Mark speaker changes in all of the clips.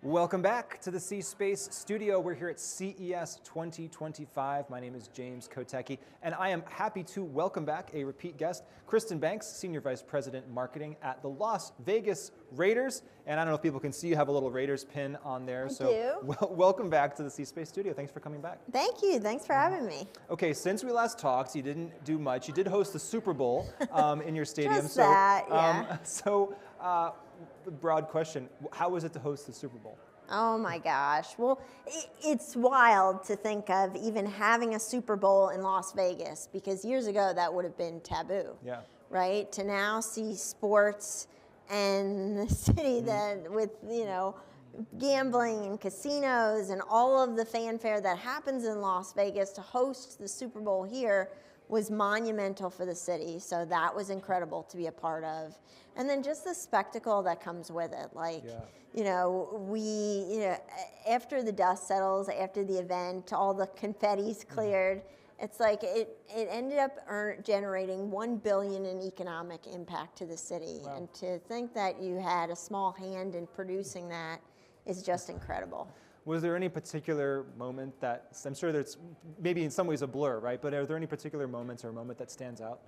Speaker 1: Welcome back to the C Space Studio. We're here at CES 2025. My name is James Kotecki, and I am happy to welcome back a repeat guest, Kristen Banks, Senior Vice President Marketing at the Las Vegas Raiders. And I don't know if people can see you have a little Raiders pin on there. Welcome back to the C Space Studio. Thanks for coming back.
Speaker 2: Thank you. Thanks for having me.
Speaker 1: Okay, since we last talked, you didn't do much. You did host the Super Bowl in your stadium.
Speaker 2: Just that, yeah.
Speaker 1: Broad question, how was it to host the Super Bowl?
Speaker 2: Oh my gosh. Well, it's wild to think of even having a Super Bowl in Las Vegas, because years ago that would have been taboo.
Speaker 1: Yeah.
Speaker 2: Right? To now see sports and the city that with, gambling and casinos and all of the fanfare that happens in Las Vegas, to host the Super Bowl here was monumental for the city. So that was incredible to be a part of. And then just the spectacle that comes with it. After the dust settles, after the event, all the confetti's cleared, it's like it ended up generating $1 billion in economic impact to the city.
Speaker 1: Wow.
Speaker 2: And to think that you had a small hand in producing that is just incredible.
Speaker 1: Was there any particular moment that, I'm sure that's maybe in some ways a blur, right? But are there any particular moments or a moment that stands out?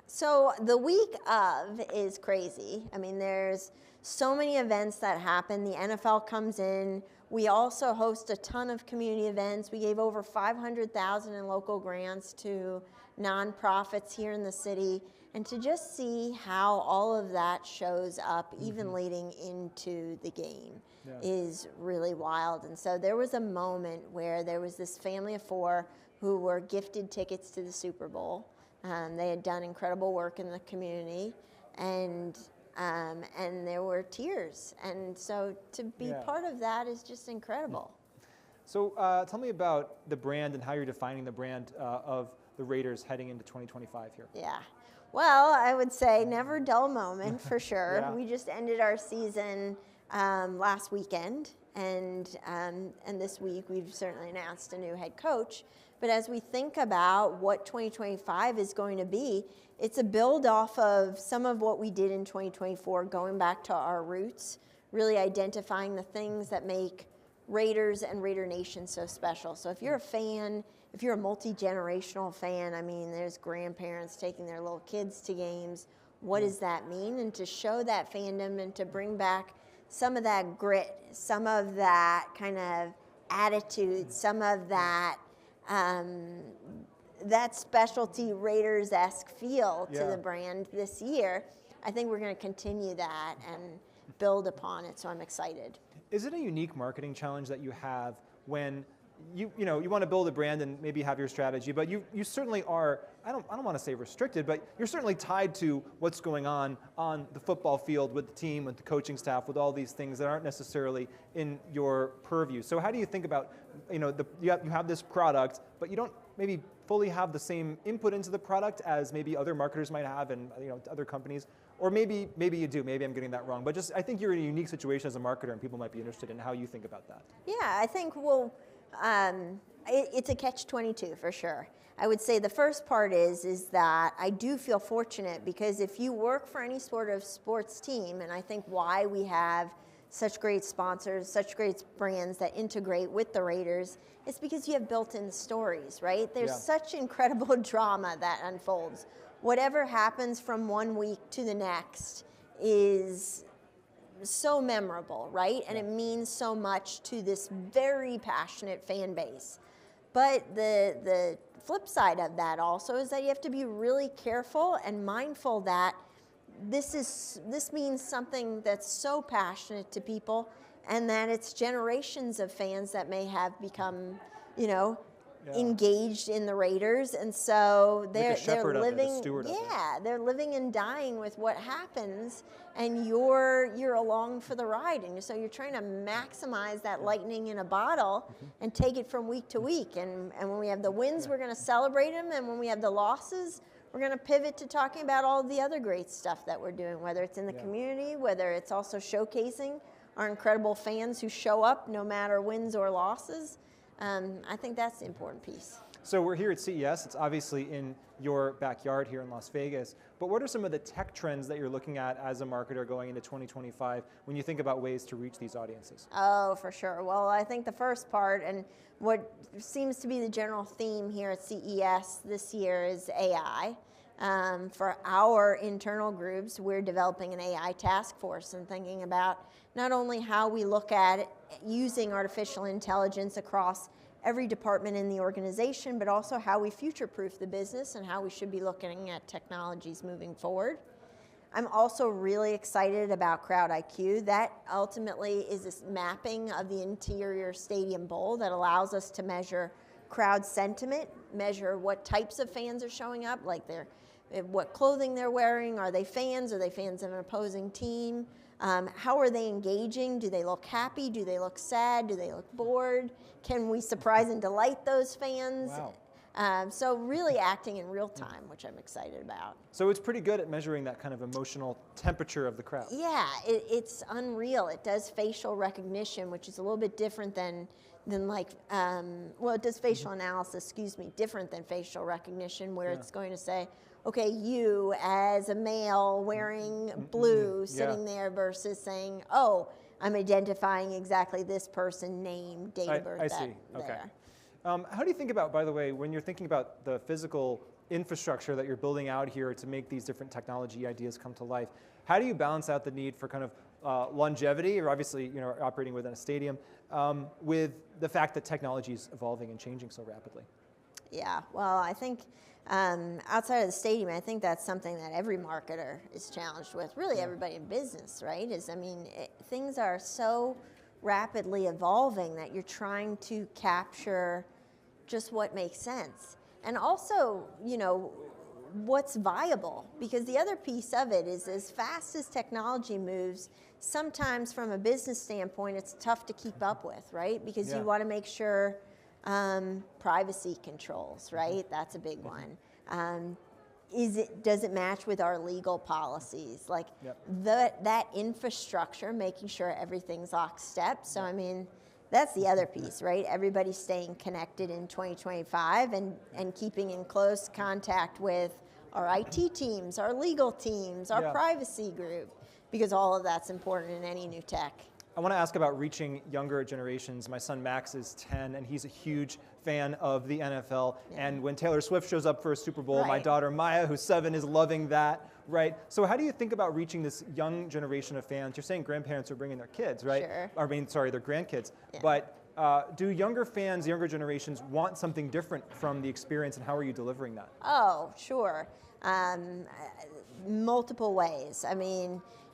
Speaker 2: So the week of is crazy. I mean, there's so many events that happen. The NFL comes in. We also host a ton of community events. We gave over $500,000 in local grants to nonprofits here in the city. And to just see how all of that shows up, even leading into the game, is really wild. And so there was a moment where there was this family of four who were gifted tickets to the Super Bowl. They had done incredible work in the community, and there were tears. And so to be part of that is just incredible.
Speaker 1: So tell me about the brand and how you're defining the brand of the Raiders heading into 2025 here.
Speaker 2: Yeah. Well, I would say never dull moment for sure.
Speaker 1: Yeah.
Speaker 2: We just ended our season last weekend, and this week we've certainly announced a new head coach. But as we think about what 2025 is going to be, it's a build off of some of what we did in 2024, going back to our roots, really identifying the things that make Raiders and Raider Nation so special. So if you're a fan, if you're a multi-generational fan, I mean, there's grandparents taking their little kids to games. What does that mean? And to show that fandom and to bring back some of that grit, some of that kind of attitude, some of that that specialty Raiders-esque feel to the brand this year, I think we're going to continue that and build upon it, so I'm excited.
Speaker 1: Is it a unique marketing challenge that you have when you want to build a brand and maybe have your strategy, but you certainly are, I don't want to say restricted, but you're certainly tied to what's going on the football field with the team, with the coaching staff, with all these things that aren't necessarily in your purview. So how do you think about, you have this product, but you don't maybe fully have the same input into the product as maybe other marketers might have and other companies? Or maybe you do, maybe I'm getting that wrong, but I think you're in a unique situation as a marketer and people might be interested in how you think about that.
Speaker 2: Yeah, I think, it's a catch-22 for sure. I would say the first part is that I do feel fortunate, because if you work for any sort of sports team, and I think why we have such great sponsors, such great brands that integrate with the Raiders, it's because you have built-in stories, right? There's such incredible drama that unfolds. Whatever happens from one week to the next is so memorable, right? And it means so much to this very passionate fan base. But the flip side of that also is that you have to be really careful and mindful that this means something that's so passionate to people, and that it's generations of fans that may have become, engaged in the Raiders, and so they're living, they're living and dying with what happens, and you're along for the ride, and so you're trying to maximize that lightning in a bottle and take it from week to week. And when we have the wins, we're going to celebrate them, and when we have the losses, we're going to pivot to talking about all the other great stuff that we're doing, whether it's in the community, whether it's also showcasing our incredible fans who show up no matter wins or losses. I think that's the important piece.
Speaker 1: So we're here at CES. It's obviously in your backyard here in Las Vegas. But what are some of the tech trends that you're looking at as a marketer going into 2025 when you think about ways to reach these audiences?
Speaker 2: Oh, for sure. Well, I think the first part, and what seems to be the general theme here at CES this year, is AI. For our internal groups, we're developing an AI task force and thinking about not only how we look at it, using artificial intelligence across every department in the organization, but also how we future-proof the business and how we should be looking at technologies moving forward. I'm also really excited about Crowd IQ. That ultimately is this mapping of the interior stadium bowl that allows us to measure crowd sentiment, measure what types of fans are showing up, like what clothing they're wearing. Are they fans? Are they fans of an opposing team? How are they engaging? Do they look happy? Do they look sad? Do they look bored? Can we surprise and delight those fans?
Speaker 1: Wow.
Speaker 2: So really acting in real time, which I'm excited about.
Speaker 1: So it's pretty good at measuring that kind of emotional temperature of the crowd.
Speaker 2: Yeah, it's unreal. It does facial recognition, which is a little bit different than like, well, it does facial analysis, different than facial recognition, where it's going to say, okay, you as a male wearing blue sitting there, versus saying, oh, I'm identifying exactly this person, name, date of birth.
Speaker 1: I see. Okay. How do you think about, by the way, when you're thinking about the physical infrastructure that you're building out here to make these different technology ideas come to life, how do you balance out the need for kind of longevity, or obviously operating within a stadium, with the fact that technology is evolving and changing so rapidly?
Speaker 2: Yeah, well, I think outside of the stadium, I think that's something that every marketer is challenged with, really everybody in business, right? Things are so rapidly evolving that you're trying to capture just what makes sense. And also, what's viable, because the other piece of it is, as fast as technology moves, sometimes from a business standpoint, it's tough to keep up with, right? Because you want to make sure privacy controls, right? That's a big one. Does it match with our legal policies? Like that infrastructure, making sure everything's lockstep. So that's the other piece, right? Everybody's staying connected in 2025 and keeping in close contact with our IT teams, our legal teams, our privacy group, because all of that's important in any new tech.
Speaker 1: I want to ask about reaching younger generations. My son Max is 10, and he's a huge fan of the NFL. And when Taylor Swift shows up for a Super Bowl, my daughter Maya, who's 7, is loving that, right? So how do you think about reaching this young generation of fans? You're saying grandparents are bringing their kids, right?
Speaker 2: Sure.
Speaker 1: Their grandkids. Yeah. But do younger fans, younger generations, want something different from the experience, and how are you delivering that?
Speaker 2: Oh, sure. Multiple ways.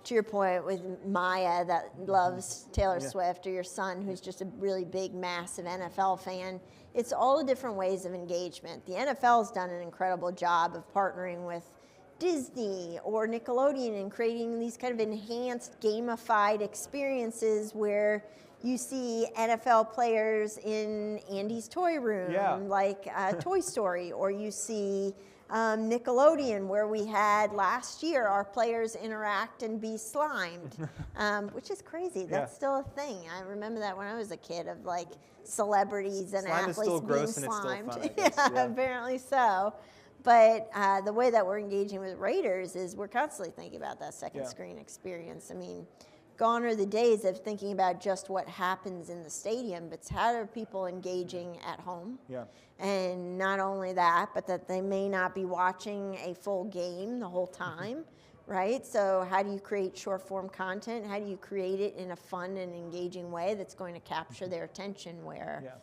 Speaker 2: To your point with Maya that loves Taylor Swift, or your son who's just a really big, massive NFL fan, it's all the different ways of engagement. The NFL's done an incredible job of partnering with Disney or Nickelodeon and creating these kind of enhanced gamified experiences where you see NFL players in Andy's toy room, like Toy Story, or you see Nickelodeon, where we had last year our players interact and be slimed, which is crazy. That's still a thing. I remember that when I was a kid, of like celebrities and
Speaker 1: Slime
Speaker 2: athletes
Speaker 1: is still
Speaker 2: being
Speaker 1: gross
Speaker 2: slimed.
Speaker 1: And it's still fun,
Speaker 2: apparently so. But the way that we're engaging with Raiders is we're constantly thinking about that second screen experience. Gone are the days of thinking about just what happens in the stadium, but it's how are people engaging at home? And not only that, but that they may not be watching a full game the whole time, right? So how do you create short form content? How do you create it in a fun and engaging way that's going to capture their attention, where,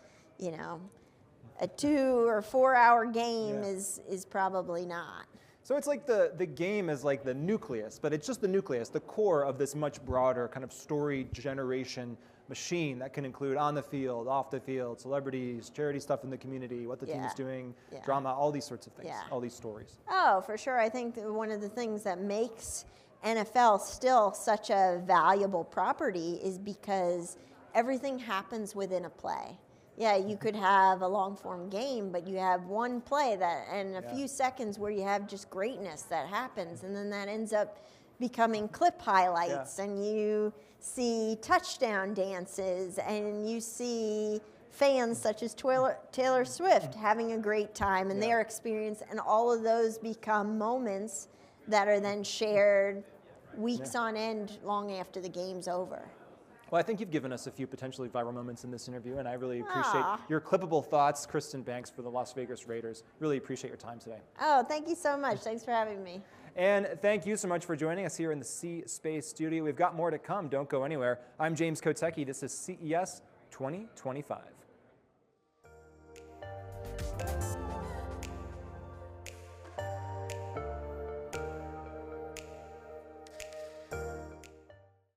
Speaker 2: a 2 or 4 hour game is probably not.
Speaker 1: So it's like the game is like the nucleus, but it's just the nucleus, the core of this much broader kind of story generation machine that can include on the field, off the field, celebrities, charity stuff in the community, what the team's doing, drama, all these sorts of things, all these stories.
Speaker 2: Oh, for sure. I think that one of the things that makes NFL still such a valuable property is because everything happens within a play. You could have a long-form game, but you have one play and a few seconds where you have just greatness that happens, and then that ends up becoming clip highlights, and you see touchdown dances, and you see fans such as Taylor Swift having a great time and their experience, and all of those become moments that are then shared weeks on end long after the game's over.
Speaker 1: Well, I think you've given us a few potentially viral moments in this interview, and I really appreciate your clippable thoughts, Kristen Banks, for the Las Vegas Raiders. Really appreciate your time today.
Speaker 2: Oh, thank you so much. Thanks for having me.
Speaker 1: And thank you so much for joining us here in the C Space Studio. We've got more to come. Don't go anywhere. I'm James Kotecki. This is CES 2025.